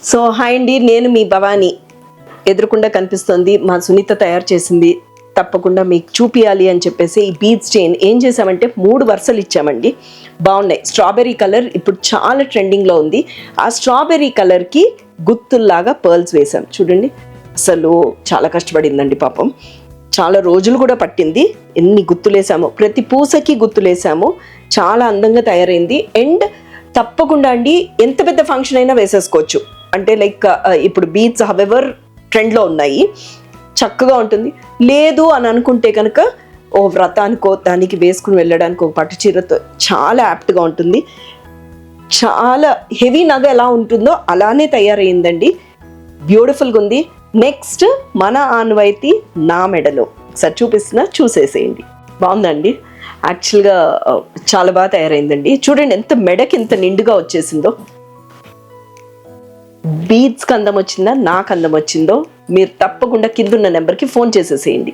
So hi అండి, నేను మీ భవాని. ఎదురుకుండా కనిపిస్తుంది మా సునీత తయారు చేసింది. తప్పకుండా మీకు చూపియాలి అని చెప్పేసి ఈ బీడ్స్ చైన్ ఏం చేసామంటే 3 వరుసలు ఇచ్చామండి. బాగున్నాయి. స్ట్రాబెర్రీ కలర్ ఇప్పుడు చాలా ట్రెండింగ్లో ఉంది. ఆ స్ట్రాబెర్రీ కలర్కి గుత్తుల్లాగా పర్ల్స్ వేసాం. చూడండి, అసలు చాలా కష్టపడిందండి పాపం. చాలా రోజులు కూడా పట్టింది. ఎన్ని గుత్తులేసామో, ప్రతి పూసకి గుత్తులేసాము. చాలా అందంగా తయారైంది. అండ్ తప్పకుండా అండి ఎంత పెద్ద ఫంక్షన్ అయినా వేసేసుకోవచ్చు. అంటే లైక్ ఇప్పుడు బీడ్స్ హవెవర్ ట్రెండ్లో ఉన్నాయి, చక్కగా ఉంటుంది. లేదు అని అనుకుంటే కనుక ఓ వ్రతానికో దానికి వేసుకుని వెళ్ళడానికి ఒక పట్టు చీరతో చాలా యాప్ట్గా ఉంటుంది. చాలా హెవీ నగ ఎలా ఉంటుందో అలానే తయారైందండి. బ్యూటిఫుల్గా ఉంది. నెక్స్ట్ మన ఆన్వాయితీ నా మెడలో ఒకసారి చూపిస్తున్నా, చూసేసేయండి. బాగుందండి. యాక్చువల్గా చాలా బాగా తయారైందండి. చూడండి ఎంత మెడకి ఎంత నిండుగా వచ్చేసిందో. బీడ్స్కి అందం వచ్చిందా, నాకు అందం వచ్చిందో మీరు తప్పకుండా కింద ఉన్న నెంబర్కి ఫోన్ చేసేసేయండి.